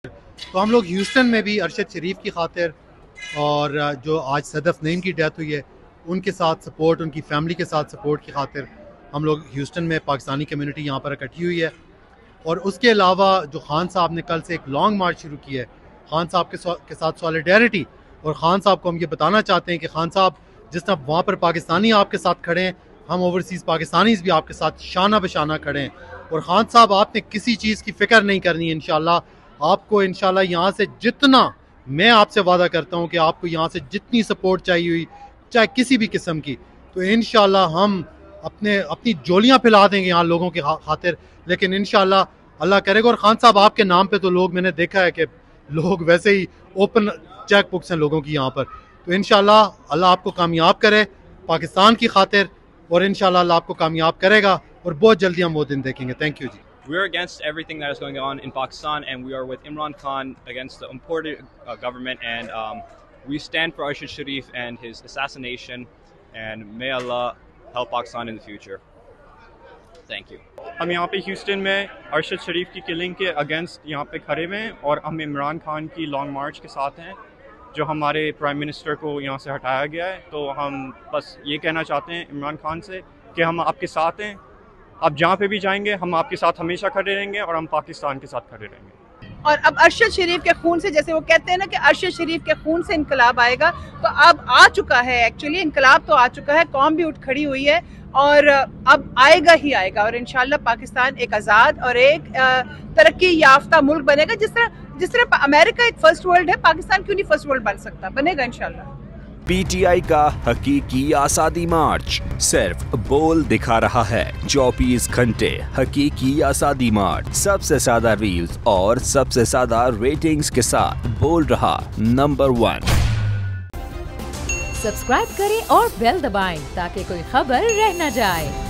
तो हम लोग ह्यूस्टन में भी अरशद शरीफ की खातिर और जो आज सदफ नईम की डेथ हुई है उनके साथ सपोर्ट, उनकी फैमिली के साथ सपोर्ट की खातिर हम लोग ह्यूस्टन में पाकिस्तानी कम्युनिटी यहाँ पर इकट्ठी हुई है। और उसके अलावा जो खान साहब ने कल से एक लॉन्ग मार्च शुरू की है खान साहब के साथ सॉलिडेरिटी, और खान साहब को हम ये बताना चाहते हैं कि खान साहब जिस तरह वहाँ पर पाकिस्तानी आपके साथ खड़े हैं, हम ओवरसीज़ पाकिस्तानीज़ भी आपके साथ शाना बशाना खड़े हैं। और खान साहब आपने किसी चीज़ की फ़िक्र नहीं करनी है। इंशाल्लाह आपको इंशाल्लाह यहाँ से जितना, मैं आपसे वादा करता हूँ कि आपको यहाँ से जितनी सपोर्ट चाहिए हुई चाहे किसी भी किस्म की, तो इंशाल्लाह हम अपनी जोलियाँ फैला देंगे यहाँ लोगों की खातिर। लेकिन इंशाल्लाह अल्लाह करेगा। और खान साहब आपके नाम पे तो लोग, मैंने देखा है कि लोग वैसे ही ओपन चेक बुक्स हैं लोगों की यहाँ पर। तो इंशाल्लाह अल्लाह आपको कामयाब करे पाकिस्तान की खातिर, और इंशाल्लाह अल्लाह आपको कामयाब करेगा और बहुत जल्दी हम वो दिन देखेंगे। थैंक यू जी। We are against everything that is going on in Pakistan, and we are with Imran Khan against the imported government, and we stand for Arshad Sharif and his assassination, and may Allah help Pakistan in the future. Thank you. हम यहाँ पे Houston में अरशद शरीफ की killing के against यहाँ पे खड़े हुए हैं, और हम इमरान खान की लॉन्ग मार्च के साथ हैं जो हमारे प्राइम मिनिस्टर को यहाँ से हटाया गया है। तो हम बस ये कहना चाहते हैं इमरान खान से कि हम आपके साथ हैं, आप जहाँ पे भी जाएंगे हम आपके साथ हमेशा खड़े रहेंगे, और हम पाकिस्तान के साथ खड़े रहेंगे। और अब अरशद शरीफ के खून से, जैसे वो कहते हैं ना कि अरशद शरीफ के खून से इनकलाब आएगा, तो अब आ चुका है। एक्चुअली इनकलाब तो आ चुका है, कौम भी उठ खड़ी हुई है और अब आएगा ही आएगा। और इंशाल्लाह पाकिस्तान एक आज़ाद और एक तरक्की याफ्ता मुल्क बनेगा। जिस तरह अमेरिका एक फर्स्ट वर्ल्ड है, पाकिस्तान क्यों नहीं फर्स्ट वर्ल्ड बन सकता? बनेगा इंशाल्लाह। पीटीआई का हकीकी आज़ादी मार्च सिर्फ बोल दिखा रहा है। 24 घंटे हकीकी आज़ादी मार्च, सबसे ज्यादा रील्स और सबसे ज्यादा रेटिंग्स के साथ बोल रहा नंबर 1। सब्सक्राइब करें और बेल दबाएं ताकि कोई खबर रह न जाए।